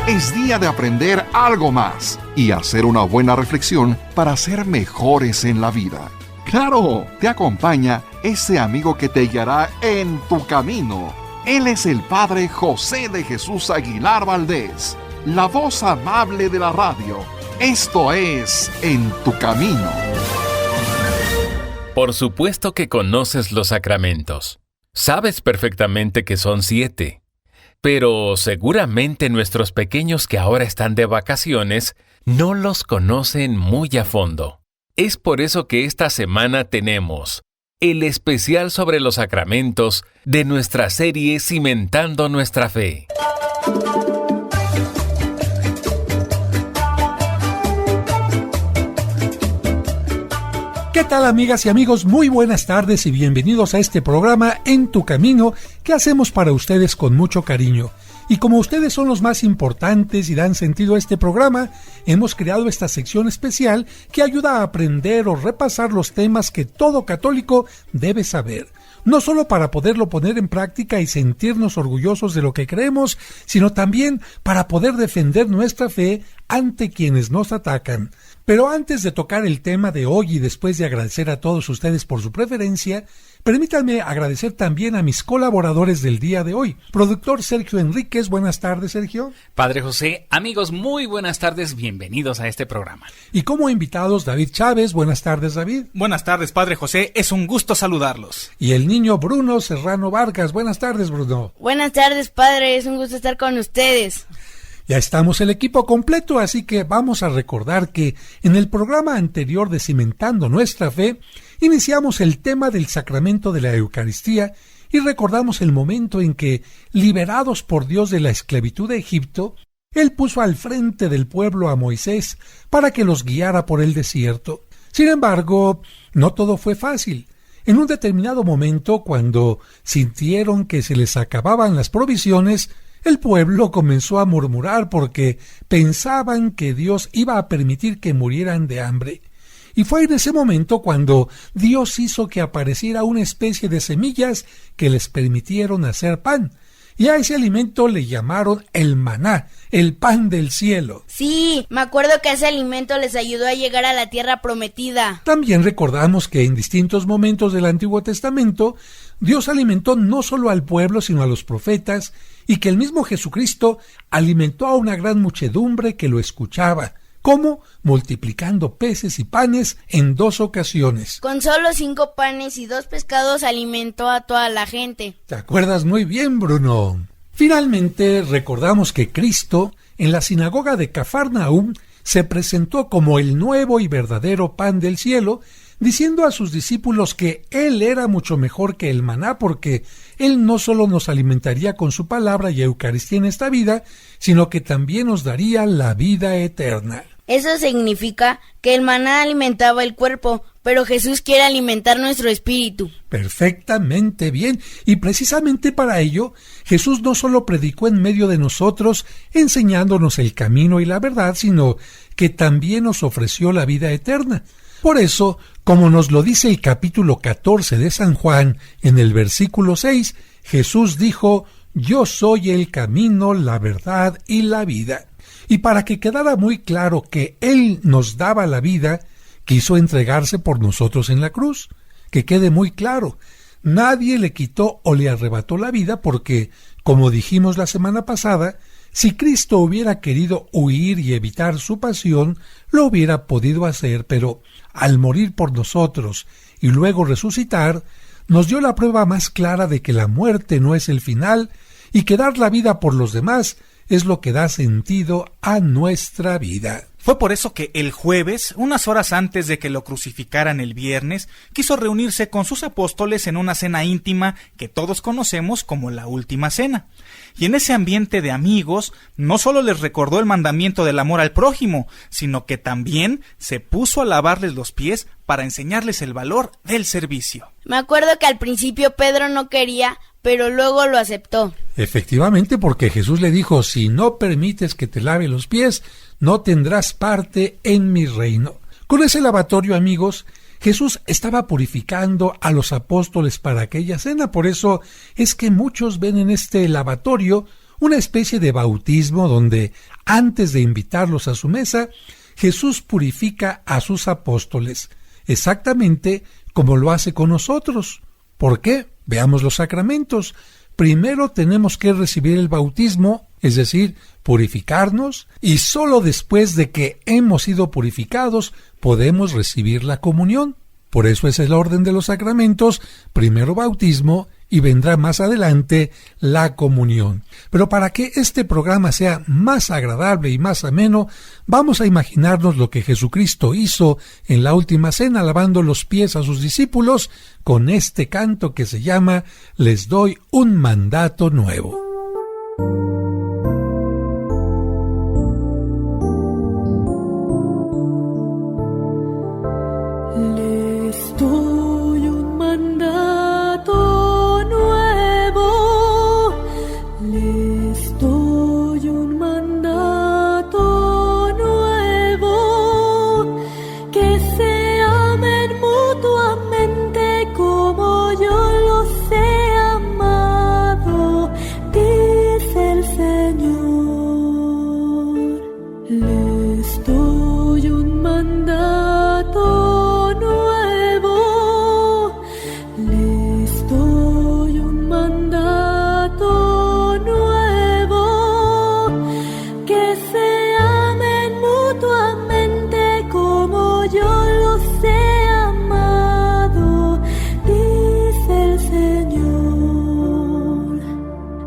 Es día de aprender algo más y hacer una buena reflexión para ser mejores en la vida. ¡Claro! Te acompaña ese amigo que te guiará en tu camino. Él es el Padre José de Jesús Aguilar Valdés, la voz amable de la radio. Esto es En tu Camino. Por supuesto que conoces los sacramentos. Sabes perfectamente que son 7. Pero seguramente nuestros pequeños que ahora están de vacaciones no los conocen muy a fondo. Es por eso que esta semana tenemos el especial sobre los sacramentos de nuestra serie Cimentando Nuestra Fe. ¿Qué tal, amigas y amigos? Muy buenas tardes y bienvenidos a este programa En tu Camino que hacemos para ustedes con mucho cariño. Y como ustedes son los más importantes y dan sentido a este programa, hemos creado esta sección especial que ayuda a aprender o repasar los temas que todo católico debe saber. No solo para poderlo poner en práctica y sentirnos orgullosos de lo que creemos, sino también para poder defender nuestra fe ante quienes nos atacan. Pero antes de tocar el tema de hoy y después de agradecer a todos ustedes por su preferencia, permítanme agradecer también a mis colaboradores del día de hoy. Productor Sergio Enríquez, buenas tardes, Sergio. Padre José, amigos, muy buenas tardes, bienvenidos a este programa. Y como invitados, David Chávez, buenas tardes, David. Buenas tardes, Padre José, es un gusto saludarlos. Y el niño Bruno Serrano Vargas, buenas tardes, Bruno. Buenas tardes, Padre, es un gusto estar con ustedes. Ya estamos el equipo completo, así que vamos a recordar que en el programa anterior de Cimentando Nuestra Fe, iniciamos el tema del sacramento de la Eucaristía y recordamos el momento en que, liberados por Dios de la esclavitud de Egipto, Él puso al frente del pueblo a Moisés para que los guiara por el desierto. Sin embargo, no todo fue fácil. En un determinado momento, cuando sintieron que se les acababan las provisiones, el pueblo comenzó a murmurar porque pensaban que Dios iba a permitir que murieran de hambre. Y fue en ese momento cuando Dios hizo que apareciera una especie de semillas que les permitieron hacer pan. Y a ese alimento le llamaron el maná, el pan del cielo. Sí, me acuerdo que ese alimento les ayudó a llegar a la tierra prometida. También recordamos que en distintos momentos del Antiguo Testamento, Dios alimentó no solo al pueblo, sino a los profetas, y que el mismo Jesucristo alimentó a una gran muchedumbre que lo escuchaba. ¿Cómo? Multiplicando peces y panes en 2 ocasiones. Con solo 5 panes y 2 pescados alimentó a toda la gente. ¿Te acuerdas muy bien, Bruno? Finalmente, recordamos que Cristo, en la sinagoga de Cafarnaúm, se presentó como el nuevo y verdadero pan del cielo, diciendo a sus discípulos que Él era mucho mejor que el maná porque Él no solo nos alimentaría con su palabra y Eucaristía en esta vida, sino que también nos daría la vida eterna. Eso significa que el maná alimentaba el cuerpo, pero Jesús quiere alimentar nuestro espíritu. Perfectamente bien, y precisamente para ello, Jesús no solo predicó en medio de nosotros, enseñándonos el camino y la verdad, sino que también nos ofreció la vida eterna. Por eso, como nos lo dice el capítulo 14 de San Juan, en el versículo 6, Jesús dijo: «Yo soy el camino, la verdad y la vida». Y para que quedara muy claro que Él nos daba la vida, quiso entregarse por nosotros en la cruz. Que quede muy claro, nadie le quitó o le arrebató la vida porque, como dijimos la semana pasada, si Cristo hubiera querido huir y evitar su pasión, lo hubiera podido hacer, pero al morir por nosotros y luego resucitar, nos dio la prueba más clara de que la muerte no es el final y que dar la vida por los demás es lo que da sentido a nuestra vida. Fue por eso que el jueves, unas horas antes de que lo crucificaran el viernes, quiso reunirse con sus apóstoles en una cena íntima que todos conocemos como la Última Cena. Y en ese ambiente de amigos, no solo les recordó el mandamiento del amor al prójimo, sino que también se puso a lavarles los pies para enseñarles el valor del servicio. Me acuerdo que al principio Pedro no quería, pero luego lo aceptó. Efectivamente, porque Jesús le dijo: si no permites que te lave los pies, no tendrás parte en mi reino. Con ese lavatorio, amigos, Jesús estaba purificando a los apóstoles para aquella cena. Por eso es que muchos ven en este lavatorio una especie de bautismo donde antes de invitarlos a su mesa, Jesús purifica a sus apóstoles, exactamente como lo hace con nosotros. ¿Por qué? Veamos los sacramentos. Primero tenemos que recibir el bautismo, es decir, purificarnos, y solo después de que hemos sido purificados podemos recibir la comunión. Por eso es el orden de los sacramentos: primero bautismo y vendrá más adelante la comunión. Pero para que este programa sea más agradable y más ameno, vamos a imaginarnos lo que Jesucristo hizo en la última cena, lavando los pies a sus discípulos con este canto que se llama Les doy un mandato nuevo. Les doy un mandato nuevo, les doy un mandato nuevo, que se amen mutuamente como yo los he amado, dice el Señor. Les doy un mandato nuevo, les doy un mandato nuevo, que se amen mutuamente como yo los he amado, dice el Señor.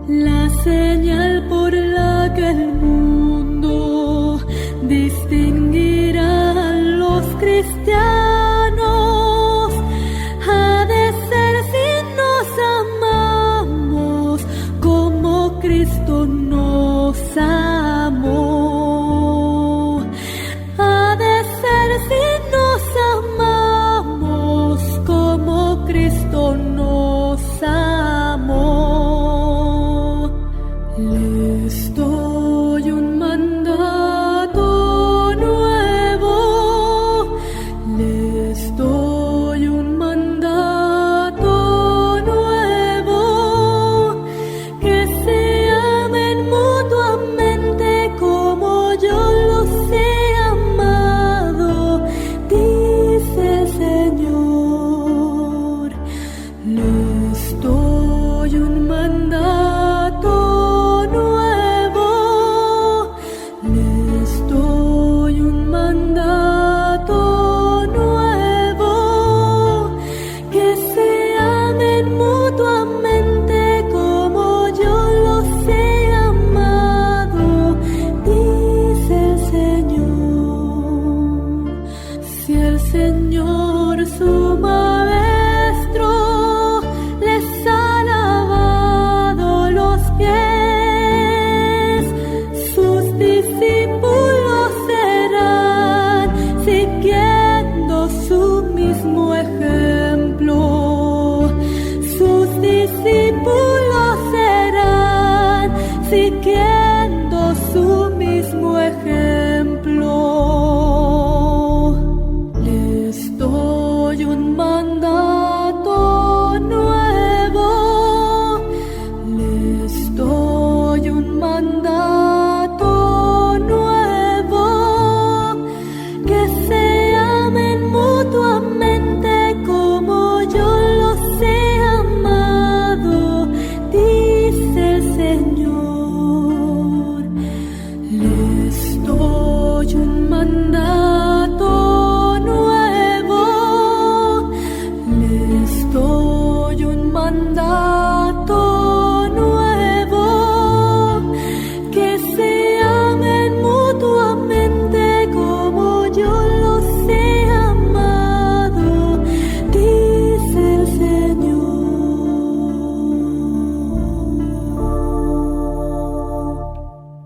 La señal por la que el mundo distinguirá a los cristianos ha de ser si nos amamos como Cristo nos amó. Ha de ser si nos amamos como Cristo nos amó. Les doy un mandato nuevo, les doy un mandato nuevo, que se amen mutuamente como yo los he amado, dice el Señor. Les doy un mandato nuevo, les doy un mandato nuevo, que se amen mutuamente como yo los he amado, dice el Señor. Si el Señor su Maestro les ha lavado los pies, sus discípulos serán siguiendo su mismo ejemplo. Sus discípulos serán siguiendo su mismo ejemplo. Les doy un mandato nuevo, les doy un mandato nuevo, que se amen mutuamente como yo los he amado, dice el Señor. Les doy un mandato nuevo, les doy un mandato nuevo, que se amen mutuamente como yo los he amado, dice el Señor.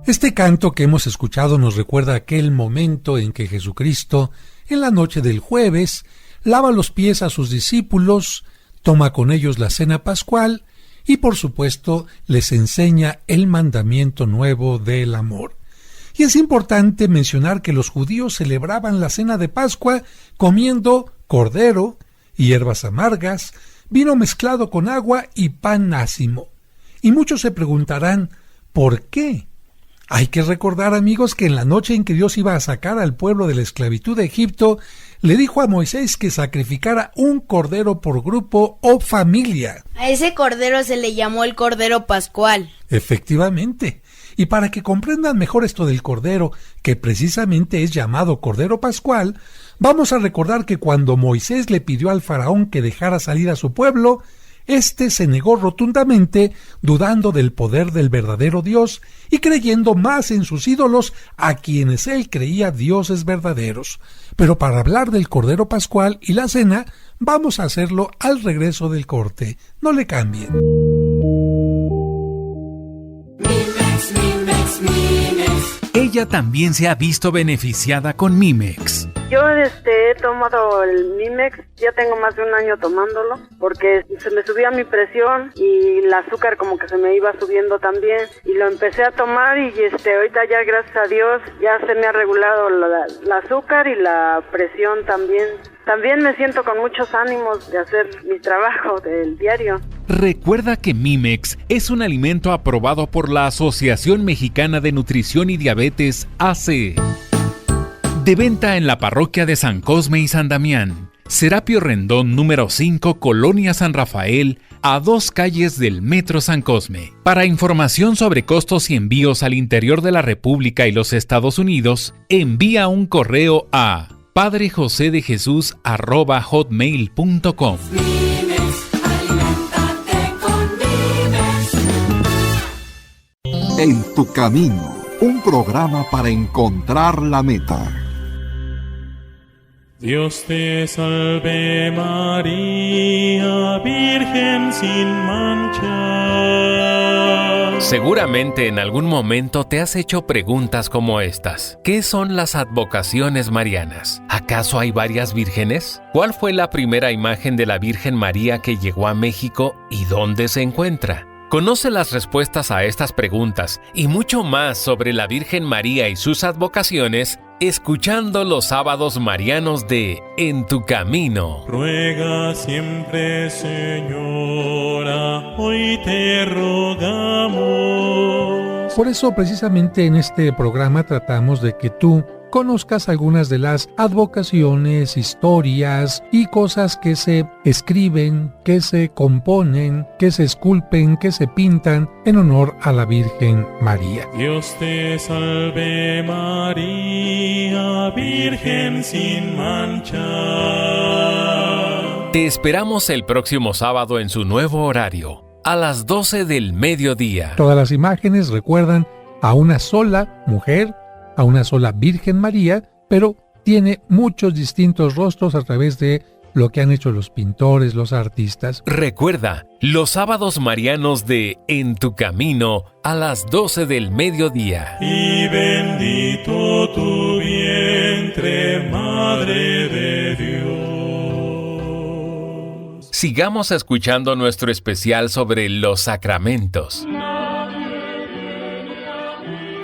Este canto que hemos escuchado nos recuerda aquel momento en que Jesucristo, en la noche del jueves, lava los pies a sus discípulos, toma con ellos la cena pascual y, por supuesto, les enseña el mandamiento nuevo del amor. Y es importante mencionar que los judíos celebraban la cena de Pascua comiendo cordero, hierbas amargas, vino mezclado con agua y pan ácimo. Y muchos se preguntarán, ¿por qué? Hay que recordar, amigos, que en la noche en que Dios iba a sacar al pueblo de la esclavitud de Egipto, le dijo a Moisés que sacrificara un cordero por grupo o familia. A ese cordero se le llamó el Cordero Pascual. Efectivamente. Y para que comprendan mejor esto del cordero, que precisamente es llamado Cordero Pascual, vamos a recordar que cuando Moisés le pidió al faraón que dejara salir a su pueblo, éste se negó rotundamente, dudando del poder del verdadero Dios y creyendo más en sus ídolos, a quienes él creía dioses verdaderos. Pero para hablar del Cordero Pascual y la cena, vamos a hacerlo al regreso del corte. No le cambien. Ella también se ha visto beneficiada con Mimex. Yo he tomado el Mimex, ya tengo más de un año tomándolo, porque se me subía mi presión y el azúcar como que se me iba subiendo también, y lo empecé a tomar y ahorita ya gracias a Dios ya se me ha regulado la azúcar y la presión también. También me siento con muchos ánimos de hacer mi trabajo del diario. Recuerda que Mimex es un alimento aprobado por la Asociación Mexicana de Nutrición y Diabetes AC. De venta en la parroquia de San Cosme y San Damián. Serapio Rendón número 5, Colonia San Rafael, a 2 calles del Metro San Cosme. Para información sobre costos y envíos al interior de la República y los Estados Unidos, envía un correo a padrejosedejesus@hotmail.com. En tu camino, un programa para encontrar la meta. Dios te salve María, Virgen sin mancha. Seguramente en algún momento te has hecho preguntas como estas. ¿Qué son las advocaciones marianas? ¿Acaso hay varias vírgenes? ¿Cuál fue la primera imagen de la Virgen María que llegó a México y dónde se encuentra? Conoce las respuestas a estas preguntas y mucho más sobre la Virgen María y sus advocaciones escuchando los sábados marianos de En tu Camino. Ruega siempre, Señora, hoy te rogamos. Por eso, precisamente en este programa tratamos de que tú conozcas algunas de las advocaciones, historias y cosas que se escriben, que se componen, que se esculpen, que se pintan en honor a la Virgen María. Dios te salve María, Virgen sin mancha. Te esperamos el próximo sábado en su nuevo horario, a las 12 del mediodía. Todas las imágenes recuerdan a una sola mujer, a una sola Virgen María, pero tiene muchos distintos rostros a través de lo que han hecho los pintores, los artistas. Recuerda, los sábados marianos de En tu Camino a las 12 del mediodía. Y bendito tu vientre, Madre de Dios. Sigamos escuchando nuestro especial sobre los sacramentos.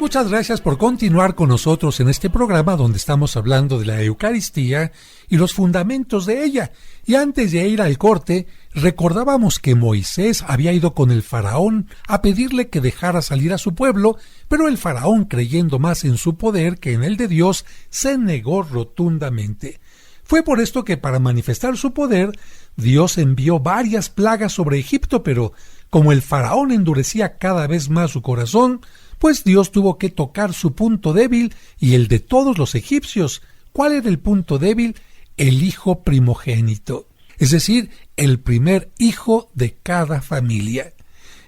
Muchas gracias por continuar con nosotros en este programa donde estamos hablando de la Eucaristía y los fundamentos de ella. Y antes de ir al corte, recordábamos que Moisés había ido con el faraón a pedirle que dejara salir a su pueblo, pero el faraón, creyendo más en su poder que en el de Dios, se negó rotundamente. Fue por esto que para manifestar su poder, Dios envió varias plagas sobre Egipto, pero como el faraón endurecía cada vez más su corazón, pues Dios tuvo que tocar su punto débil y el de todos los egipcios. ¿Cuál era el punto débil? El hijo primogénito, es decir, el primer hijo de cada familia.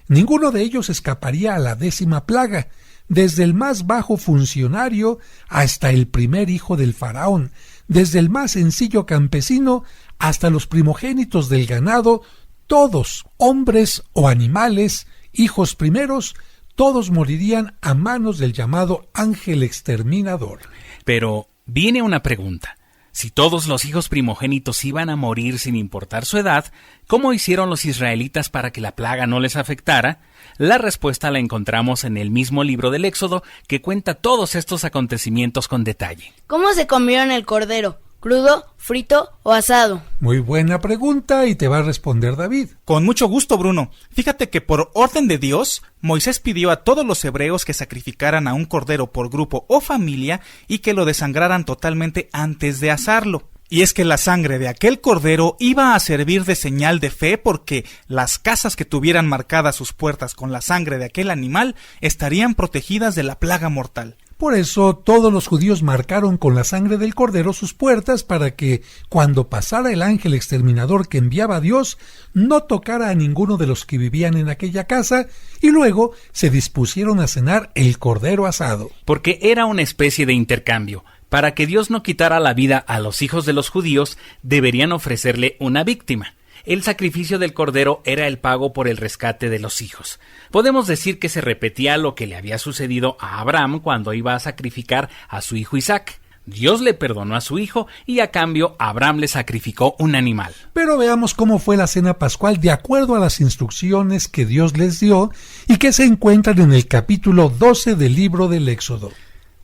Ninguno de ellos escaparía a la 10ª plaga, desde el más bajo funcionario hasta el primer hijo del faraón, desde el más sencillo campesino hasta los primogénitos del ganado, todos, hombres o animales, hijos primeros, todos morirían a manos del llamado ángel exterminador. Pero viene una pregunta. Si todos los hijos primogénitos iban a morir sin importar su edad, ¿cómo hicieron los israelitas para que la plaga no les afectara? La respuesta la encontramos en el mismo libro del Éxodo, que cuenta todos estos acontecimientos con detalle. ¿Cómo se comieron el cordero? ¿Crudo, frito o asado? Muy buena pregunta y te va a responder David. Con mucho gusto, Bruno. Fíjate que por orden de Dios, Moisés pidió a todos los hebreos que sacrificaran a un cordero por grupo o familia y que lo desangraran totalmente antes de asarlo. Y es que la sangre de aquel cordero iba a servir de señal de fe porque las casas que tuvieran marcadas sus puertas con la sangre de aquel animal estarían protegidas de la plaga mortal. Por eso todos los judíos marcaron con la sangre del cordero sus puertas para que, cuando pasara el ángel exterminador que enviaba a Dios, no tocara a ninguno de los que vivían en aquella casa, y luego se dispusieron a cenar el cordero asado. Porque era una especie de intercambio. Para que Dios no quitara la vida a los hijos de los judíos, deberían ofrecerle una víctima. El sacrificio del cordero era el pago por el rescate de los hijos. Podemos decir que se repetía lo que le había sucedido a Abraham cuando iba a sacrificar a su hijo Isaac. Dios le perdonó a su hijo y a cambio Abraham le sacrificó un animal. Pero veamos cómo fue la cena pascual de acuerdo a las instrucciones que Dios les dio y que se encuentran en el capítulo 12 del libro del Éxodo.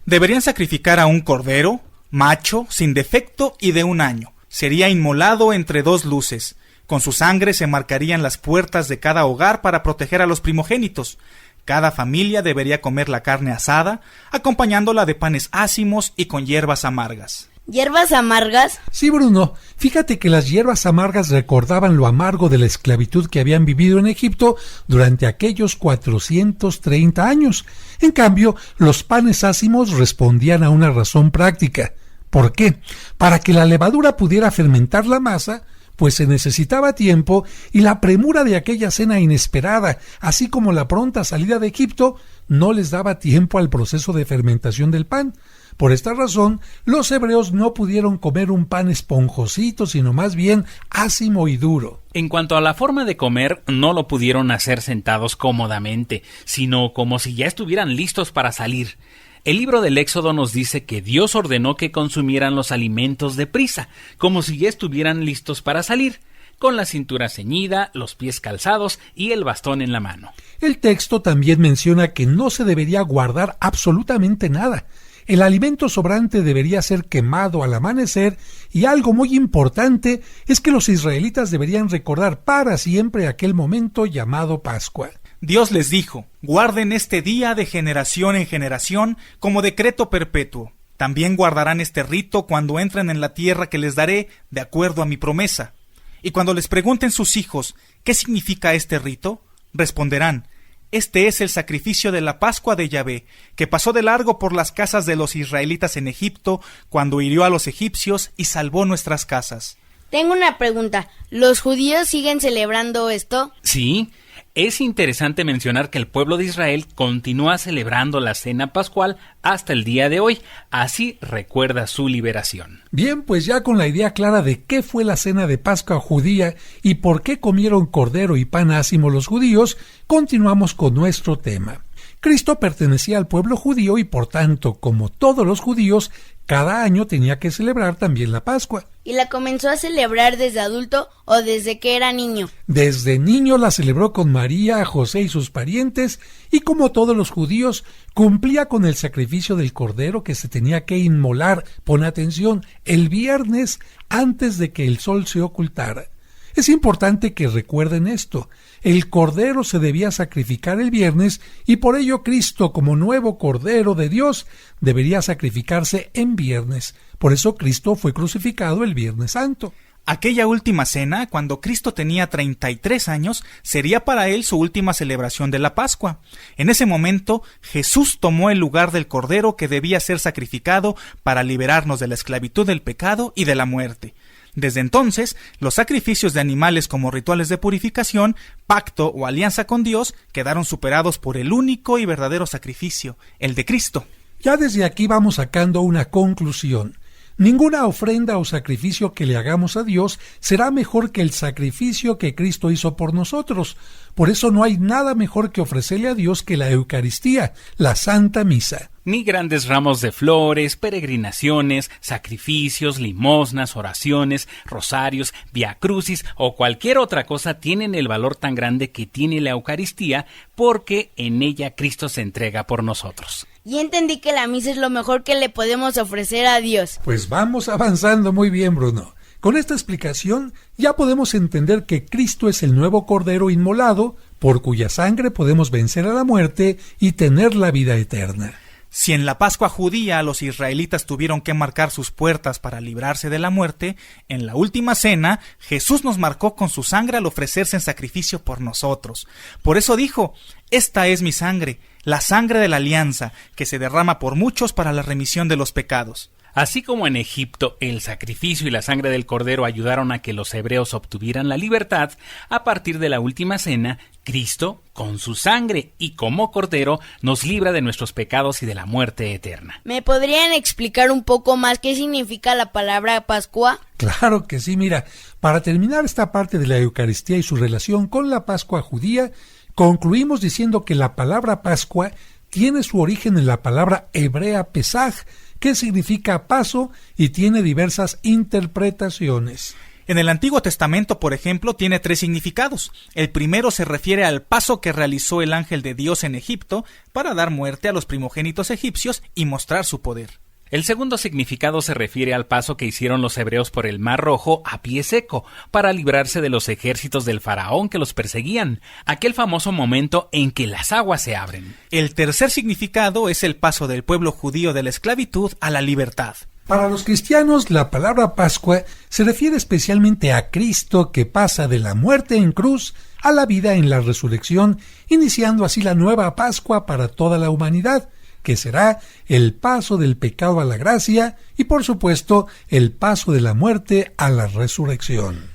Deberían sacrificar a un cordero, macho, sin defecto y de 1 año. Sería inmolado entre 2 luces. Con su sangre se marcarían las puertas de cada hogar para proteger a los primogénitos. Cada familia debería comer la carne asada, acompañándola de panes ácimos y con hierbas amargas. ¿Hierbas amargas? Sí, Bruno. Fíjate que las hierbas amargas recordaban lo amargo de la esclavitud que habían vivido en Egipto durante aquellos 430 años. En cambio, los panes ácimos respondían a una razón práctica. ¿Por qué? Para que la levadura pudiera fermentar la masa, pues se necesitaba tiempo y la premura de aquella cena inesperada, así como la pronta salida de Egipto, no les daba tiempo al proceso de fermentación del pan. Por esta razón, los hebreos no pudieron comer un pan esponjosito, sino más bien ácimo y duro. En cuanto a la forma de comer, no lo pudieron hacer sentados cómodamente, sino como si ya estuvieran listos para salir. El libro del Éxodo nos dice que Dios ordenó que consumieran los alimentos deprisa, como si ya estuvieran listos para salir, con la cintura ceñida, los pies calzados y el bastón en la mano. El texto también menciona que no se debería guardar absolutamente nada. El alimento sobrante debería ser quemado al amanecer y algo muy importante es que los israelitas deberían recordar para siempre aquel momento llamado Pascua. Dios les dijo: guarden este día de generación en generación como decreto perpetuo. También guardarán este rito cuando entren en la tierra que les daré de acuerdo a mi promesa. Y cuando les pregunten sus hijos ¿qué significa este rito?, responderán: este es el sacrificio de la Pascua de Yahvé, que pasó de largo por las casas de los israelitas en Egipto, cuando hirió a los egipcios y salvó nuestras casas. Tengo una pregunta. ¿Los judíos siguen celebrando esto? Sí. Es interesante mencionar que el pueblo de Israel continúa celebrando la cena pascual hasta el día de hoy, así recuerda su liberación. Bien, pues ya con la idea clara de qué fue la cena de Pascua judía y por qué comieron cordero y pan ácimo los judíos, continuamos con nuestro tema. Cristo pertenecía al pueblo judío y por tanto, como todos los judíos, cada año tenía que celebrar también la Pascua. ¿Y la comenzó a celebrar desde adulto o desde que era niño? Desde niño la celebró con María, José y sus parientes, y como todos los judíos, cumplía con el sacrificio del cordero que se tenía que inmolar, pon atención, el viernes antes de que el sol se ocultara. Es importante que recuerden esto. El cordero se debía sacrificar el viernes y por ello Cristo, como nuevo cordero de Dios, debería sacrificarse en viernes. Por eso Cristo fue crucificado el Viernes Santo. Aquella última cena, cuando Cristo tenía 33 años, sería para él su última celebración de la Pascua. En ese momento, Jesús tomó el lugar del cordero que debía ser sacrificado para liberarnos de la esclavitud del pecado y de la muerte. Desde entonces, los sacrificios de animales como rituales de purificación, pacto o alianza con Dios quedaron superados por el único y verdadero sacrificio, el de Cristo. Ya desde aquí vamos sacando una conclusión. Ninguna ofrenda o sacrificio que le hagamos a Dios será mejor que el sacrificio que Cristo hizo por nosotros. Por eso no hay nada mejor que ofrecerle a Dios que la Eucaristía, la Santa Misa. Ni grandes ramos de flores, peregrinaciones, sacrificios, limosnas, oraciones, rosarios, viacrucis o cualquier otra cosa tienen el valor tan grande que tiene la Eucaristía, porque en ella Cristo se entrega por nosotros. y entendí que la misa es lo mejor que le podemos ofrecer a Dios. Pues vamos avanzando muy bien, Bruno. Con esta explicación ya podemos entender que Cristo es el nuevo Cordero inmolado, por cuya sangre podemos vencer a la muerte y tener la vida eterna. Si en la Pascua judía los israelitas tuvieron que marcar sus puertas para librarse de la muerte, en la última cena Jesús nos marcó con su sangre al ofrecerse en sacrificio por nosotros. Por eso dijo: esta es mi sangre, la sangre de la alianza, que se derrama por muchos para la remisión de los pecados. Así como en Egipto el sacrificio y la sangre del cordero ayudaron a que los hebreos obtuvieran la libertad, a partir de la última cena, Cristo, con su sangre y como cordero, nos libra de nuestros pecados y de la muerte eterna. ¿Me podrían explicar un poco más qué significa la palabra Pascua? Claro que sí, mira, para terminar esta parte de la Eucaristía y su relación con la Pascua judía, concluimos diciendo que la palabra Pascua tiene su origen en la palabra hebrea Pesaj, que significa paso y tiene diversas interpretaciones. En el Antiguo Testamento, por ejemplo, tiene 3 significados. El primero se refiere al paso que realizó el ángel de Dios en Egipto para dar muerte a los primogénitos egipcios y mostrar su poder. El segundo significado se refiere al paso que hicieron los hebreos por el Mar Rojo a pie seco, para librarse de los ejércitos del faraón que los perseguían, aquel famoso momento en que las aguas se abren. El tercer significado es el paso del pueblo judío de la esclavitud a la libertad. Para los cristianos, la palabra Pascua se refiere especialmente a Cristo, que pasa de la muerte en cruz a la vida en la resurrección, iniciando así la nueva Pascua para toda la humanidad, que será el paso del pecado a la gracia y, por supuesto, el paso de la muerte a la resurrección.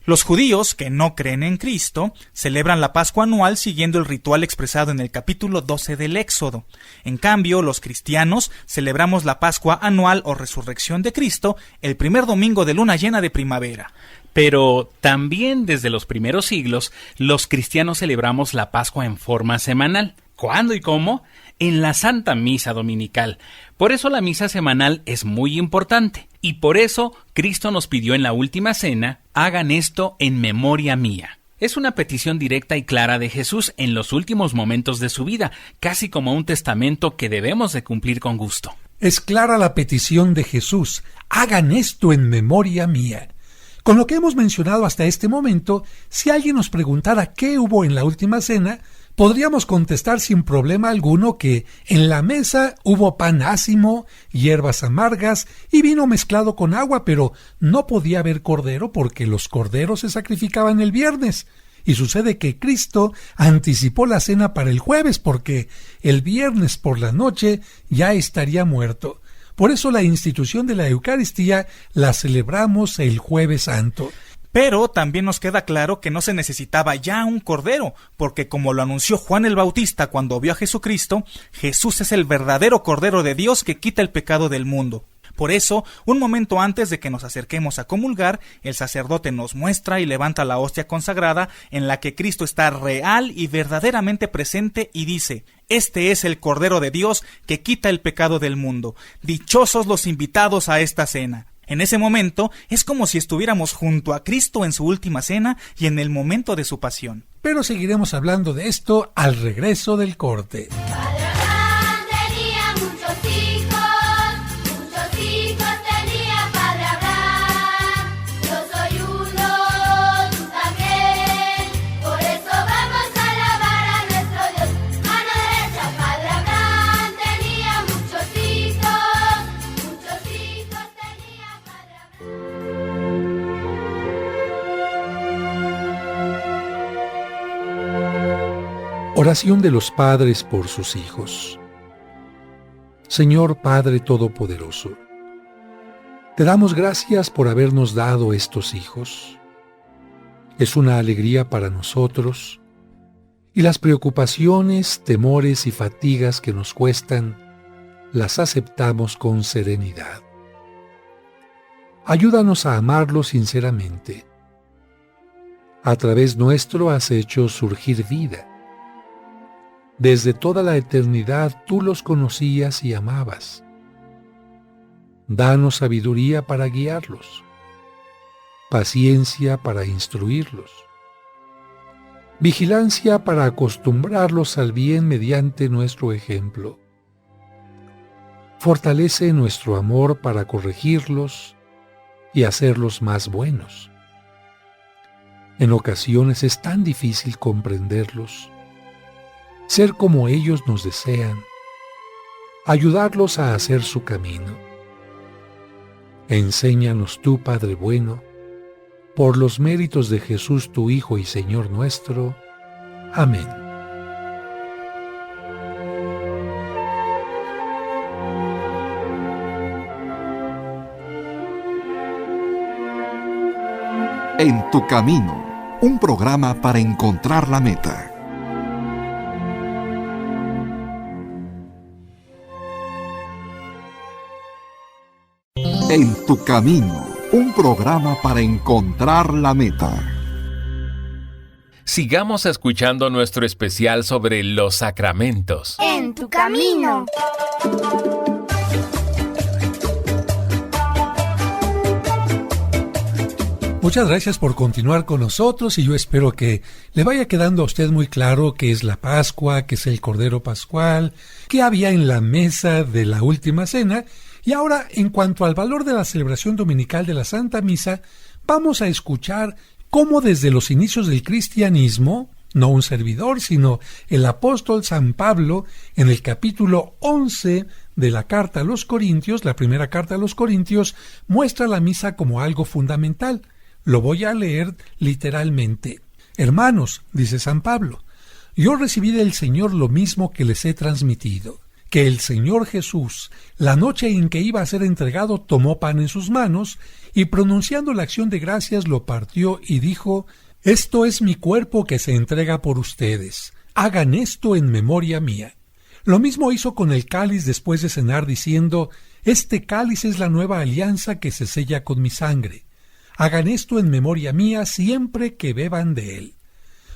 Los judíos, que no creen en Cristo, celebran la Pascua anual siguiendo el ritual expresado en el capítulo 12 del Éxodo. En cambio, los cristianos celebramos la Pascua anual o resurrección de Cristo el primer domingo de luna llena de primavera. Pero también desde los primeros siglos, los cristianos celebramos la Pascua en forma semanal. ¿Cuándo y cómo? En la Santa Misa Dominical. Por eso la misa semanal es muy importante. Y por eso Cristo nos pidió en la última cena: hagan esto en memoria mía. Es una petición directa y clara de Jesús en los últimos momentos de su vida, casi como un testamento que debemos de cumplir con gusto. Es clara la petición de Jesús: hagan esto en memoria mía. Con lo que hemos mencionado hasta este momento, si alguien nos preguntara qué hubo en la última cena, podríamos contestar sin problema alguno que en la mesa hubo pan ácimo, hierbas amargas y vino mezclado con agua, pero no podía haber cordero porque los corderos se sacrificaban el viernes. Y sucede que Cristo anticipó la cena para el jueves porque el viernes por la noche ya estaría muerto. Por eso la institución de la Eucaristía la celebramos el Jueves Santo. Pero también nos queda claro que no se necesitaba ya un cordero, porque como lo anunció Juan el Bautista cuando vio a Jesucristo, Jesús es el verdadero Cordero de Dios que quita el pecado del mundo. Por eso, un momento antes de que nos acerquemos a comulgar, el sacerdote nos muestra y levanta la hostia consagrada en la que Cristo está real y verdaderamente presente y dice: este es el Cordero de Dios que quita el pecado del mundo. Dichosos los invitados a esta cena. En ese momento es como si estuviéramos junto a Cristo en su última cena y en el momento de su pasión. Pero seguiremos hablando de esto al regreso del corte. Oración de los padres por sus hijos. Señor Padre Todopoderoso, te damos gracias por habernos dado estos hijos. Es una alegría para nosotros, y las preocupaciones, temores y fatigas que nos cuestan, las aceptamos con serenidad. Ayúdanos a amarlos sinceramente. A través nuestro has hecho surgir vida. Desde toda la eternidad tú los conocías y amabas. Danos sabiduría para guiarlos, paciencia para instruirlos, vigilancia para acostumbrarlos al bien mediante nuestro ejemplo, Fortalece nuestro amor para corregirlos y hacerlos más buenos. En ocasiones es tan difícil comprenderlos, ser como ellos nos desean, ayudarlos a hacer su camino. Enséñanos tú, Padre bueno, por los méritos de Jesús tu Hijo y Señor nuestro. Amén. En tu camino, un programa para encontrar la meta. En tu camino, un programa para encontrar la meta. Sigamos escuchando nuestro especial sobre los sacramentos. En tu camino. Muchas gracias por continuar con nosotros y yo espero que le vaya quedando a usted muy claro qué es la Pascua, qué es el Cordero Pascual, qué había en la mesa de la Última Cena. Y ahora, en cuanto al valor de la celebración dominical de la Santa Misa, vamos a escuchar cómo desde los inicios del cristianismo, no un servidor, sino el apóstol San Pablo, en el capítulo 11 de la carta a los Corintios, la primera carta a los Corintios, muestra la misa como algo fundamental. Lo voy a leer literalmente. Hermanos, dice San Pablo, yo recibí del Señor lo mismo que les he transmitido, que el Señor Jesús, la noche en que iba a ser entregado, tomó pan en sus manos y pronunciando la acción de gracias lo partió y dijo: esto es mi cuerpo que se entrega por ustedes. Hagan esto en memoria mía. Lo mismo hizo con el cáliz después de cenar diciendo: este cáliz es la nueva alianza que se sella con mi sangre. Hagan esto en memoria mía siempre que beban de él.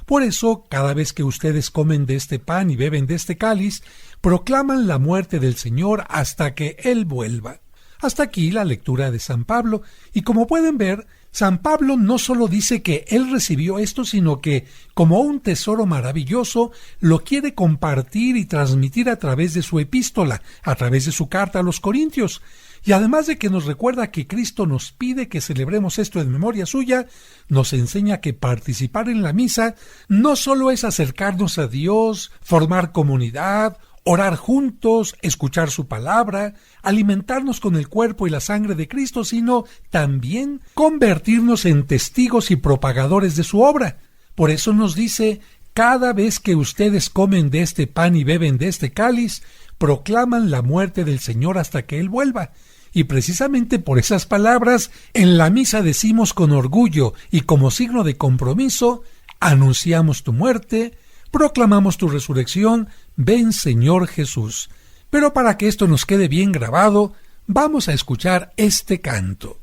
Por eso, cada vez que ustedes comen de este pan y beben de este cáliz, proclaman la muerte del Señor hasta que Él vuelva. Hasta aquí la lectura de San Pablo, y como pueden ver, San Pablo no solo dice que él recibió esto, sino que, como un tesoro maravilloso, lo quiere compartir y transmitir a través de su epístola, a través de su carta a los Corintios. Y además de que nos recuerda que Cristo nos pide que celebremos esto en memoria suya, nos enseña que participar en la misa no solo es acercarnos a Dios, formar comunidad, orar juntos, escuchar su palabra, alimentarnos con el cuerpo y la sangre de Cristo, sino también convertirnos en testigos y propagadores de su obra. Por eso nos dice: cada vez que ustedes comen de este pan y beben de este cáliz, proclaman la muerte del Señor hasta que Él vuelva. Y precisamente por esas palabras, en la misa decimos con orgullo y como signo de compromiso: anunciamos tu muerte, proclamamos tu resurrección, ven Señor Jesús. Pero para que esto nos quede bien grabado, vamos a escuchar este canto.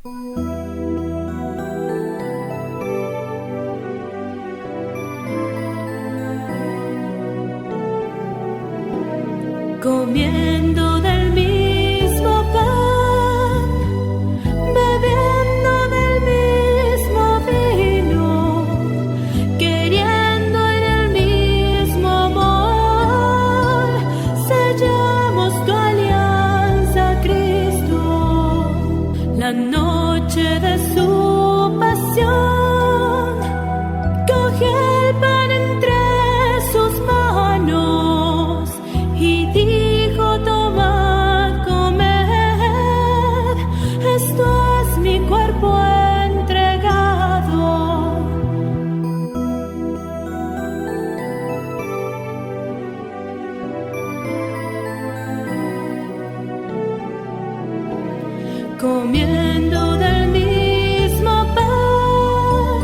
Comiendo del mismo pan, bebiendo del mismo vino, queriendo en el mismo amor, sellamos tu alianza, Cristo. La noche de su pasión, coge el pan entre sus manos y dijo: tomad, comed, esto es mi cuerpo entregado. Comiendo del mismo pan,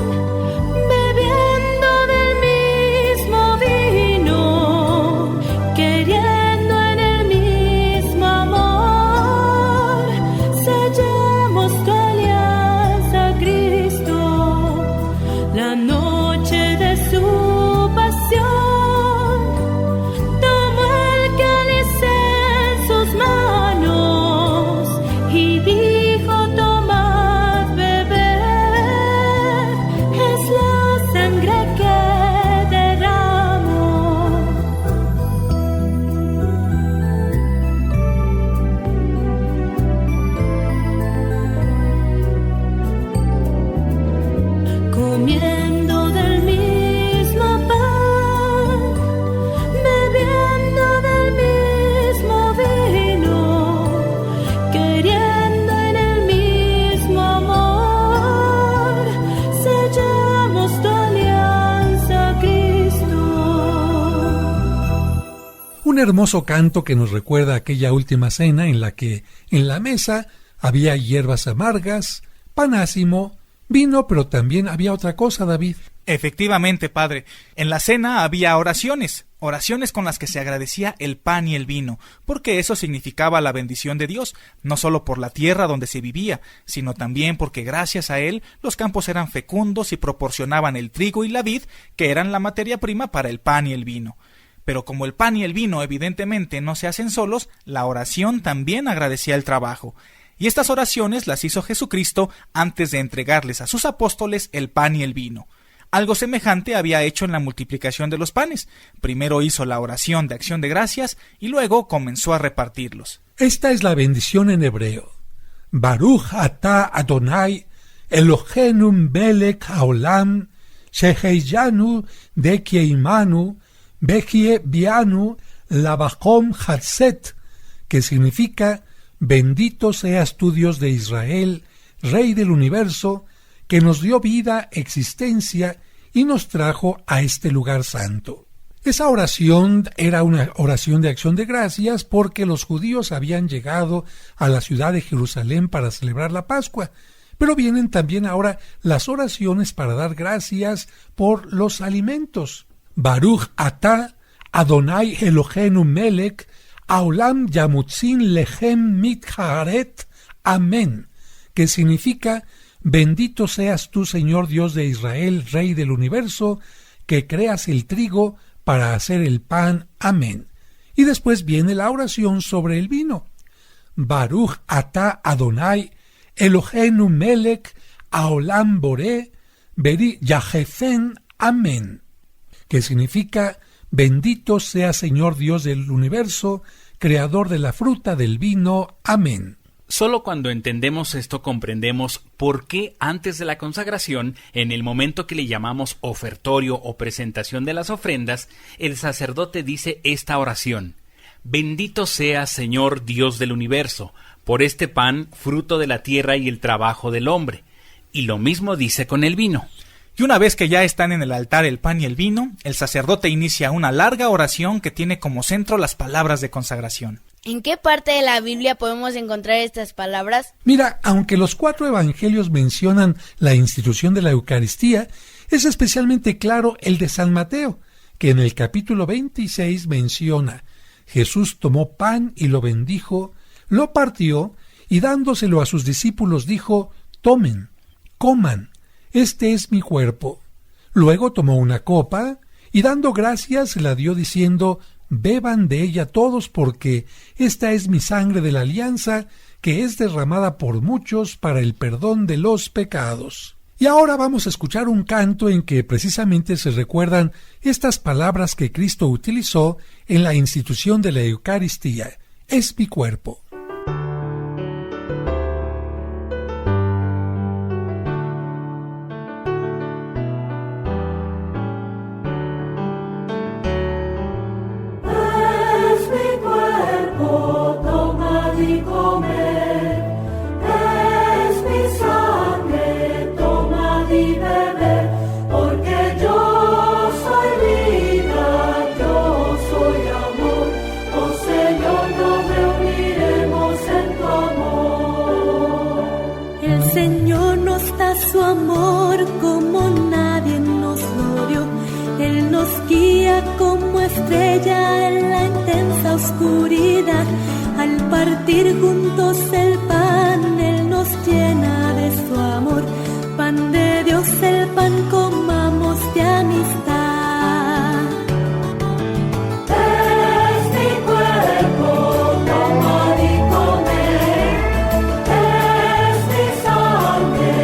bebiendo del mismo vino, queriendo en el mismo amor, sellamos tu alianza, Cristo. La noche de su pasión, tomó el cáliz en sus manos y dijo: Un hermoso canto que nos recuerda aquella última cena en la que en la mesa había hierbas amargas, pan ácimo, vino, pero también había otra cosa, David. Efectivamente, padre. En la cena había oraciones con las que se agradecía el pan y el vino, porque eso significaba la bendición de Dios, no solo por la tierra donde se vivía, sino también porque gracias a él los campos eran fecundos y proporcionaban el trigo y la vid, que eran la materia prima para el pan y el vino. Pero como el pan y el vino evidentemente no se hacen solos, la oración también agradecía el trabajo. Y estas oraciones las hizo Jesucristo antes de entregarles a sus apóstoles el pan y el vino. Algo semejante había hecho en la multiplicación de los panes. Primero hizo la oración de acción de gracias y luego comenzó a repartirlos. Esta es la bendición en hebreo. Baruch atah Adonai Eloheinu melech haolam sheheyanu dekieimanu Bejie Bianu Labachom Hatset, que significa: bendito seas tú, Dios de Israel, Rey del universo, que nos dio vida, existencia y nos trajo a este lugar santo. Esa oración era una oración de acción de gracias porque los judíos habían llegado a la ciudad de Jerusalén para celebrar la Pascua, pero vienen también ahora las oraciones para dar gracias por los alimentos. Baruch atah Adonai Eloheinu melech haolam yamutzin lechem mitharet amén, que significa: bendito seas tú, Señor Dios de Israel, Rey del universo, que creas el trigo para hacer el pan. Amén. Y después viene la oración sobre el vino. Baruch atah Adonai Eloheinu melech haolam boré beri yahefen. Amén, que significa: bendito sea Señor Dios del universo, creador de la fruta, del vino. Amén. Solo cuando entendemos esto comprendemos por qué antes de la consagración, en el momento que le llamamos ofertorio o presentación de las ofrendas, el sacerdote dice esta oración: bendito sea Señor Dios del universo, por este pan, fruto de la tierra y el trabajo del hombre. Y lo mismo dice con el vino. Y una vez que ya están en el altar el pan y el vino, el sacerdote inicia una larga oración que tiene como centro las palabras de consagración. ¿En qué parte de la Biblia podemos encontrar estas palabras? Mira, aunque los 4 evangelios mencionan la institución de la Eucaristía, es especialmente claro el de San Mateo, que en el capítulo 26 menciona: Jesús tomó pan y lo bendijo, lo partió y dándoselo a sus discípulos dijo: tomen, coman, este es mi cuerpo. Luego tomó una copa y dando gracias se la dio diciendo: beban de ella todos, porque esta es mi sangre de la alianza, que es derramada por muchos para el perdón de los pecados. Y ahora vamos a escuchar un canto en que precisamente se recuerdan estas palabras que Cristo utilizó en la institución de la Eucaristía: es mi cuerpo. Su amor como nadie nos lo dio. Él nos guía como estrella en la intensa oscuridad. Al partir juntos el pan, Él nos llena de su amor. Pan de Dios, el pan comamos de amistad. Es mi cuerpo, tomad y comed. Es mi sangre,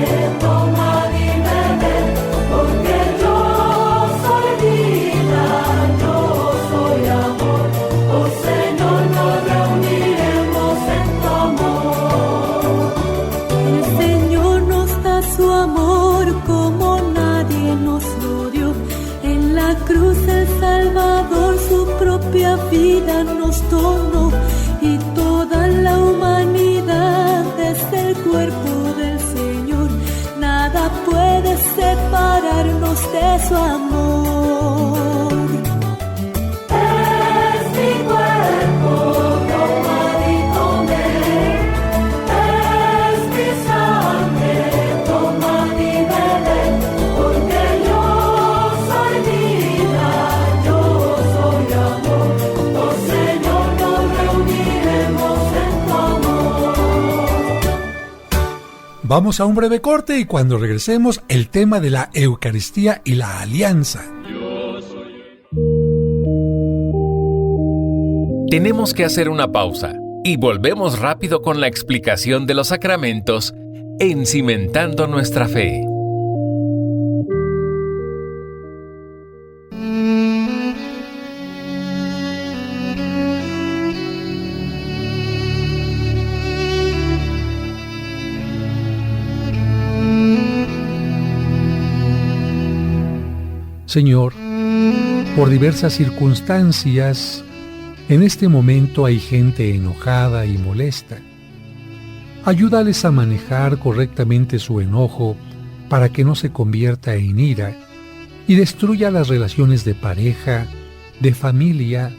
tomad y bebed. Porque yo soy vida, yo soy amor. Oh Señor, nos reuniremos en tu amor. El Señor nos da su amor como nadie nos lo dio. En la cruz el Salvador su propia vida nos donó. Y toda la humanidad es el cuerpo del Señor. Nada puede separarnos de su amor. Es mi cuerpo. Vamos a un breve corte y cuando regresemos, el tema de la Eucaristía y la alianza. Tenemos que hacer una pausa y volvemos rápido con la explicación de los sacramentos en Cimentando Nuestra Fe. Señor, por diversas circunstancias, en este momento hay gente enojada y molesta. Ayúdales a manejar correctamente su enojo para que no se convierta en ira y destruya las relaciones de pareja, de familia,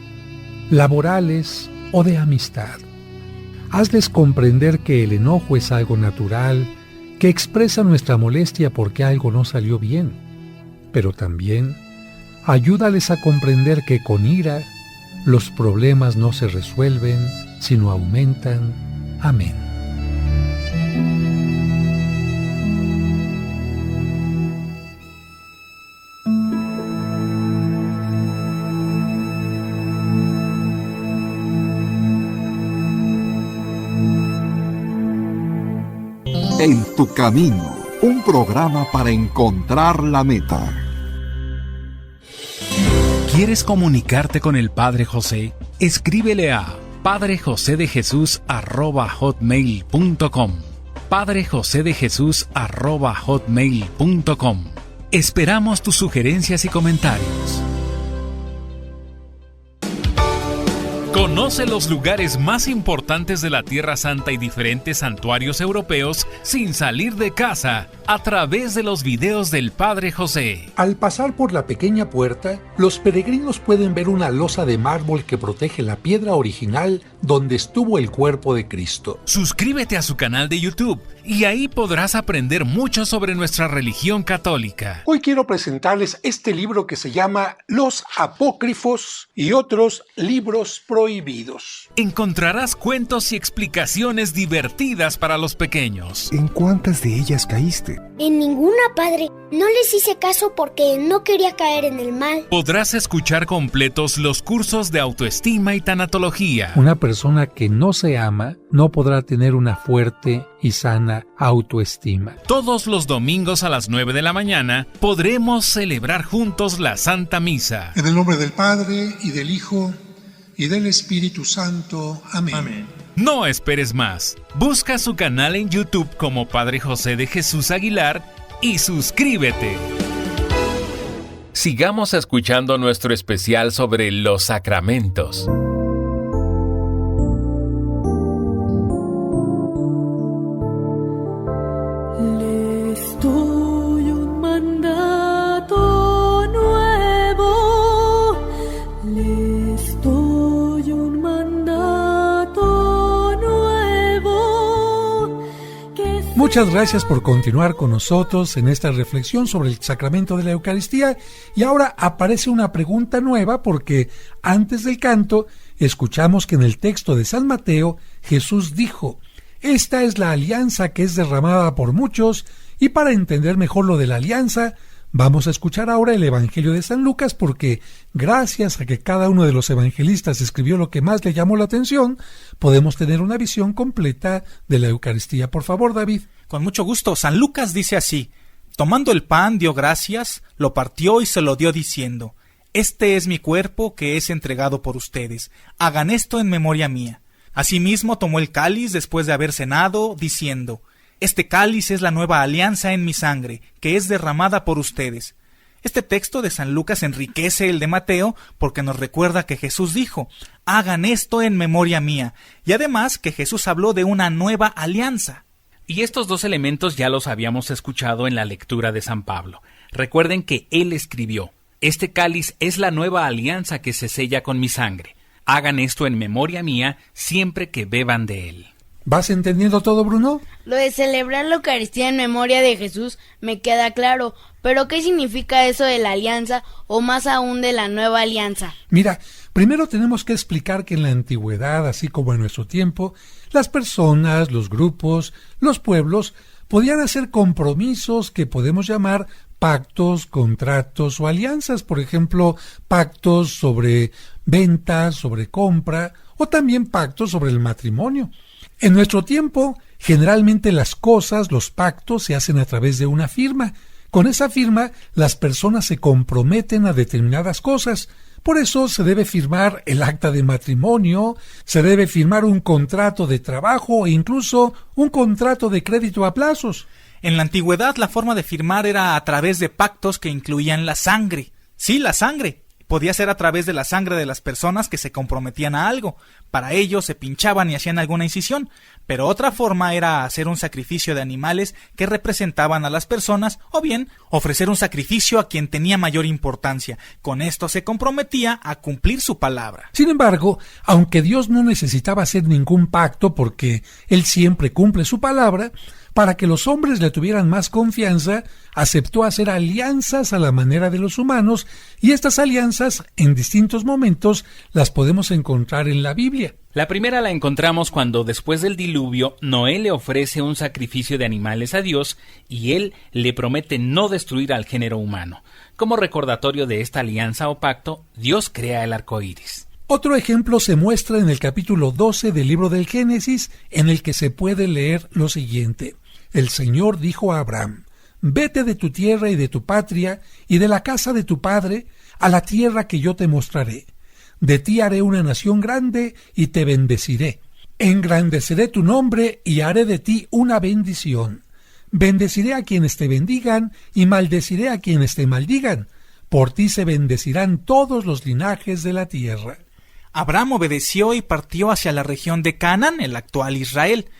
laborales o de amistad. Hazles comprender que el enojo es algo natural, que expresa nuestra molestia porque algo no salió bien. Pero también ayúdales a comprender que con ira los problemas no se resuelven, sino aumentan. Amén. En tu camino, un programa para encontrar la meta. ¿Quieres comunicarte con el Padre José? Escríbele a padrejosedejesus@hotmail.com. padrejosedejesus@hotmail.com. Esperamos tus sugerencias y comentarios. Conoce los lugares más importantes de la Tierra Santa y diferentes santuarios europeos sin salir de casa a través de los videos del Padre José. Al pasar por la pequeña puerta, los peregrinos pueden ver una losa de mármol que protege la piedra original donde estuvo el cuerpo de Cristo. Suscríbete a su canal de YouTube y ahí podrás aprender mucho sobre nuestra religión católica. Hoy quiero presentarles este libro que se llama Los Apócrifos y otros libros prohibidos. Encontrarás cuentos y explicaciones divertidas para los pequeños. ¿En cuántas de ellas caíste? En ninguna, padre. No les hice caso porque no quería caer en el mal. Podrás escuchar completos los cursos de autoestima y tanatología. Una persona que no se ama no podrá tener una fuerte y sana autoestima. Todos los domingos a las 9 de la mañana podremos celebrar juntos la Santa Misa. En el nombre del Padre, y del Hijo, y del Espíritu Santo. Amén. Amén. No esperes más. Busca su canal en YouTube como Padre José de Jesús Aguilar y suscríbete. Sigamos escuchando nuestro especial sobre los sacramentos. Les doy un mandato nuevo. Les doy un mandato nuevo. Muchas gracias por continuar con nosotros en esta reflexión sobre el sacramento de la Eucaristía. Y ahora aparece una pregunta nueva porque antes del canto escuchamos que en el texto de San Mateo Jesús dijo: esta es la alianza que es derramada por muchos. Y para entender mejor lo de la alianza, vamos a escuchar ahora el Evangelio de San Lucas, porque gracias a que cada uno de los evangelistas escribió lo que más le llamó la atención, podemos tener una visión completa de la Eucaristía. Por favor, David. Con mucho gusto. San Lucas dice así: tomando el pan, dio gracias, lo partió y se lo dio diciendo: este es mi cuerpo que es entregado por ustedes. Hagan esto en memoria mía. Asimismo tomó el cáliz después de haber cenado, diciendo: este cáliz es la nueva alianza en mi sangre, que es derramada por ustedes. Este texto de San Lucas enriquece el de Mateo porque nos recuerda que Jesús dijo: hagan esto en memoria mía, y además que Jesús habló de una nueva alianza. Y estos dos elementos ya los habíamos escuchado en la lectura de San Pablo. Recuerden que él escribió: este cáliz es la nueva alianza que se sella con mi sangre. Hagan esto en memoria mía siempre que beban de él. ¿Vas entendiendo todo, Bruno? Lo de celebrar la Eucaristía en memoria de Jesús me queda claro, pero ¿qué significa eso de la alianza o más aún de la nueva alianza? Mira, primero tenemos que explicar que en la antigüedad, así como en nuestro tiempo, las personas, los grupos, los pueblos podían hacer compromisos que podemos llamar pactos, contratos o alianzas, por ejemplo, pactos sobre venta, sobre compra o también pactos sobre el matrimonio. En nuestro tiempo, generalmente las cosas, los pactos se hacen a través de una firma. Con esa firma, las personas se comprometen a determinadas cosas. Por eso se debe firmar el acta de matrimonio, se debe firmar un contrato de trabajo e incluso un contrato de crédito a plazos. En la antigüedad la forma de firmar era a través de pactos que incluían la sangre. Sí, la sangre. Podía ser a través de la sangre de las personas que se comprometían a algo. Para ello se pinchaban y hacían alguna incisión. Pero otra forma era hacer un sacrificio de animales que representaban a las personas, o bien ofrecer un sacrificio a quien tenía mayor importancia. Con esto se comprometía a cumplir su palabra. Sin embargo, aunque Dios no necesitaba hacer ningún pacto porque Él siempre cumple su palabra, para que los hombres le tuvieran más confianza, aceptó hacer alianzas a la manera de los humanos, y estas alianzas, en distintos momentos, las podemos encontrar en la Biblia. La primera la encontramos cuando, después del diluvio, Noé le ofrece un sacrificio de animales a Dios y Él le promete no destruir al género humano. Como recordatorio de esta alianza o pacto, Dios crea el arco iris. Otro ejemplo se muestra en el capítulo 12 del libro del Génesis, en el que se puede leer lo siguiente. El Señor dijo a Abraham: «Vete de tu tierra y de tu patria y de la casa de tu padre a la tierra que yo te mostraré. De ti haré una nación grande y te bendeciré. Engrandeceré tu nombre y haré de ti una bendición. Bendeciré a quienes te bendigan y maldeciré a quienes te maldigan. Por ti se bendecirán todos los linajes de la tierra». Abraham obedeció y partió hacia la región de Canaán, el actual Israel.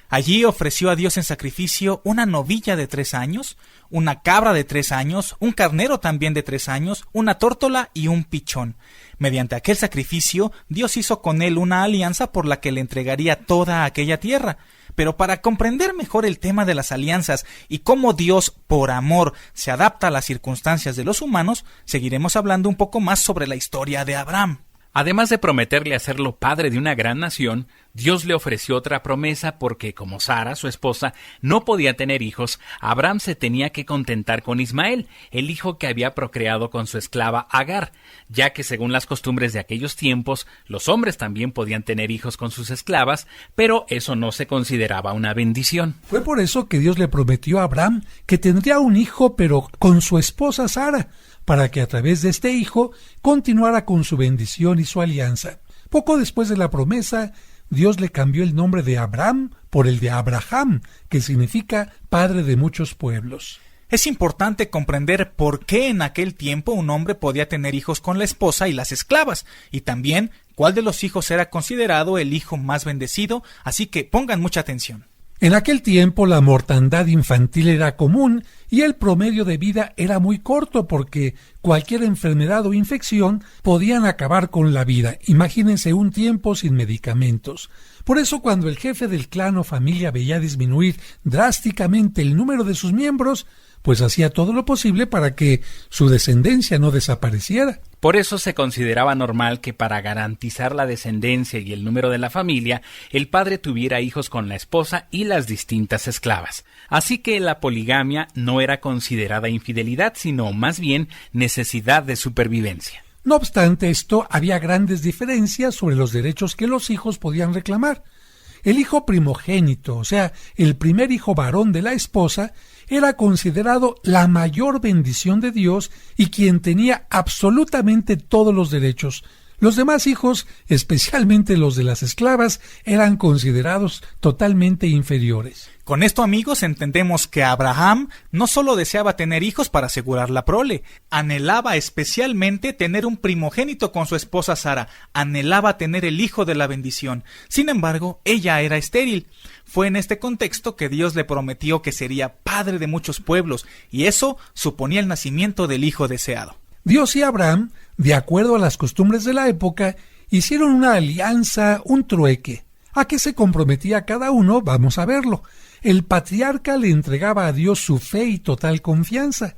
Allí ofreció a Dios en sacrificio una novilla de 3 años, una cabra de 3 años, un carnero también de 3 años, una tórtola y un pichón. Mediante aquel sacrificio, Dios hizo con él una alianza por la que le entregaría toda aquella tierra. Pero para comprender mejor el tema de las alianzas y cómo Dios, por amor, se adapta a las circunstancias de los humanos, seguiremos hablando un poco más sobre la historia de Abraham. Además de prometerle hacerlo padre de una gran nación, Dios le ofreció otra promesa porque, como Sara, su esposa, no podía tener hijos, Abraham se tenía que contentar con Ismael, el hijo que había procreado con su esclava Agar, ya que según las costumbres de aquellos tiempos, los hombres también podían tener hijos con sus esclavas, pero eso no se consideraba una bendición. Fue por eso que Dios le prometió a Abraham que tendría un hijo, pero con su esposa Sara, para que a través de este hijo continuara con su bendición y su alianza. Poco después de la promesa, Dios le cambió el nombre de Abraham por el de Abraham, que significa padre de muchos pueblos. Es importante comprender por qué en aquel tiempo un hombre podía tener hijos con la esposa y las esclavas, y también cuál de los hijos era considerado el hijo más bendecido, así que pongan mucha atención. En aquel tiempo la mortandad infantil era común y el promedio de vida era muy corto porque cualquier enfermedad o infección podían acabar con la vida. Imagínense un tiempo sin medicamentos. Por eso cuando el jefe del clan o familia veía disminuir drásticamente el número de sus miembros, pues hacía todo lo posible para que su descendencia no desapareciera. Por eso se consideraba normal que para garantizar la descendencia y el número de la familia, el padre tuviera hijos con la esposa y las distintas esclavas. Así que la poligamia no era considerada infidelidad, sino más bien necesidad de supervivencia. No obstante esto, había grandes diferencias sobre los derechos que los hijos podían reclamar. El hijo primogénito, o sea, el primer hijo varón de la esposa, era considerado la mayor bendición de Dios y quien tenía absolutamente todos los derechos. Los demás hijos, especialmente los de las esclavas, eran considerados totalmente inferiores. Con esto, amigos, entendemos que Abraham no solo deseaba tener hijos para asegurar la prole, anhelaba especialmente tener un primogénito con su esposa Sara, anhelaba tener el hijo de la bendición. Sin embargo, ella era estéril. Fue en este contexto que Dios le prometió que sería padre de muchos pueblos, y eso suponía el nacimiento del hijo deseado. Dios y Abraham, de acuerdo a las costumbres de la época, hicieron una alianza, un trueque. ¿A qué se comprometía cada uno? Vamos a verlo. El patriarca le entregaba a Dios su fe y total confianza.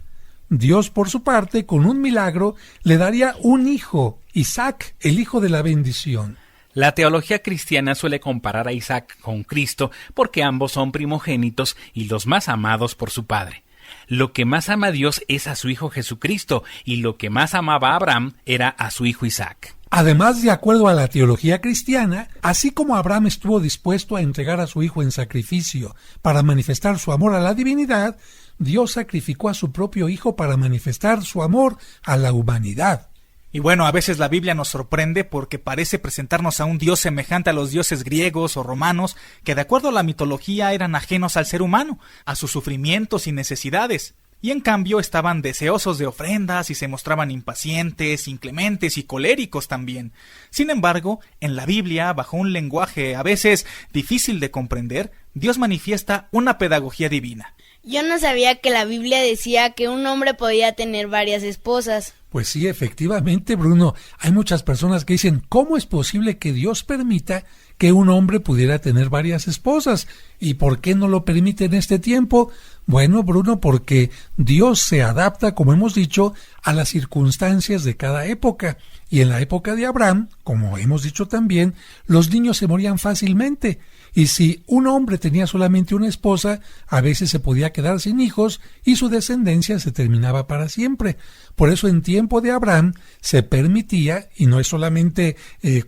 Dios, por su parte, con un milagro, le daría un hijo, Isaac, el hijo de la bendición. La teología cristiana suele comparar a Isaac con Cristo porque ambos son primogénitos y los más amados por su padre. Lo que más ama a Dios es a su hijo Jesucristo, y lo que más amaba a Abraham era a su hijo Isaac. Además, de acuerdo a la teología cristiana, así como Abraham estuvo dispuesto a entregar a su hijo en sacrificio para manifestar su amor a la divinidad, Dios sacrificó a su propio hijo para manifestar su amor a la humanidad. Y bueno, a veces la Biblia nos sorprende porque parece presentarnos a un Dios semejante a los dioses griegos o romanos, que de acuerdo a la mitología eran ajenos al ser humano, a sus sufrimientos y necesidades. Y en cambio estaban deseosos de ofrendas y se mostraban impacientes, inclementes y coléricos también. Sin embargo, en la Biblia, bajo un lenguaje a veces difícil de comprender, Dios manifiesta una pedagogía divina. Yo no sabía que la Biblia decía que un hombre podía tener varias esposas. Pues sí, efectivamente, Bruno, hay muchas personas que dicen, ¿cómo es posible que Dios permita que un hombre pudiera tener varias esposas? ¿Y por qué no lo permite en este tiempo? Bueno, Bruno, porque Dios se adapta, como hemos dicho, a las circunstancias de cada época. Y en la época de Abraham, como hemos dicho también, los niños se morían fácilmente. Y si un hombre tenía solamente una esposa, a veces se podía quedar sin hijos y su descendencia se terminaba para siempre. Por eso en tiempo de Abraham se permitía, y no es solamente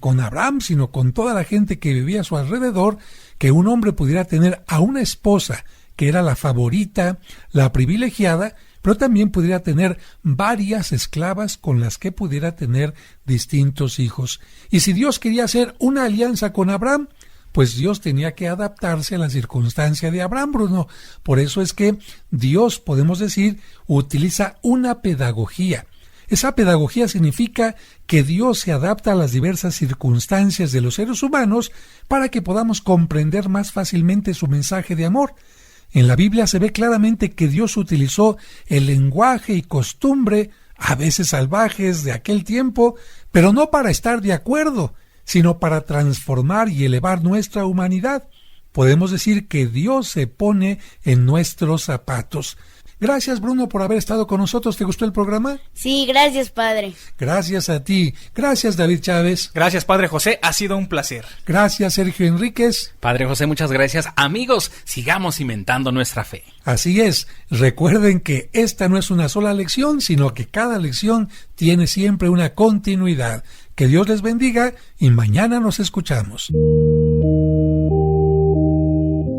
con Abraham, sino con toda la gente que vivía a su alrededor, que un hombre pudiera tener a una esposa que era la favorita, la privilegiada, pero también pudiera tener varias esclavas con las que pudiera tener distintos hijos. Y si Dios quería hacer una alianza con Abraham, pues Dios tenía que adaptarse a la circunstancia de Abraham, Bruno. Por eso es que Dios, podemos decir, utiliza una pedagogía. Esa pedagogía significa que Dios se adapta a las diversas circunstancias de los seres humanos para que podamos comprender más fácilmente su mensaje de amor. En la Biblia se ve claramente que Dios utilizó el lenguaje y costumbre, a veces salvajes, de aquel tiempo, pero no para estar de acuerdo, sino para transformar y elevar nuestra humanidad. Podemos decir que Dios se pone en nuestros zapatos. Gracias, Bruno, por haber estado con nosotros. ¿Te gustó el programa? Sí, gracias, padre. Gracias a ti. Gracias, David Chávez. Gracias, padre José. Ha sido un placer. Gracias, Sergio Enríquez. Padre José, muchas gracias. Amigos, sigamos cimentando nuestra fe. Así es. Recuerden que esta no es una sola lección, sino que cada lección tiene siempre una continuidad. Que Dios les bendiga y mañana nos escuchamos.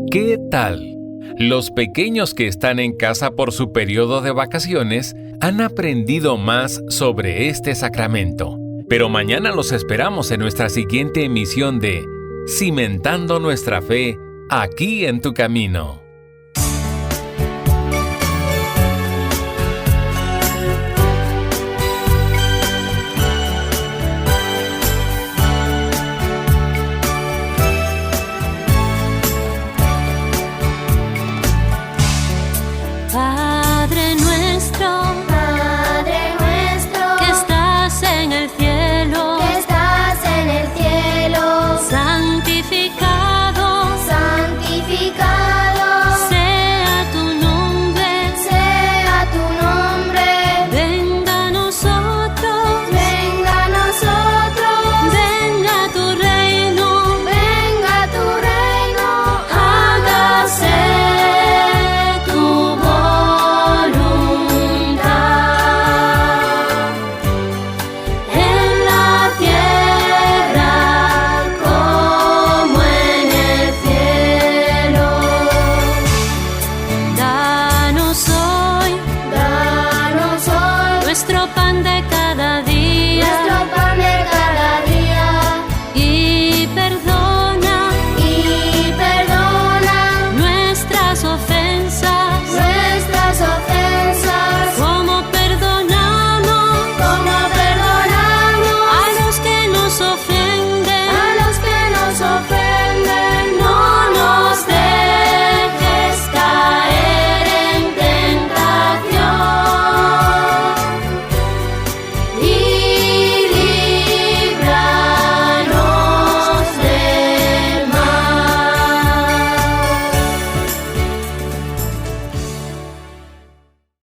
¿Qué tal? Los pequeños que están en casa por su periodo de vacaciones han aprendido más sobre este sacramento. Pero mañana los esperamos en nuestra siguiente emisión de Cimentando Nuestra Fe, aquí en tu camino.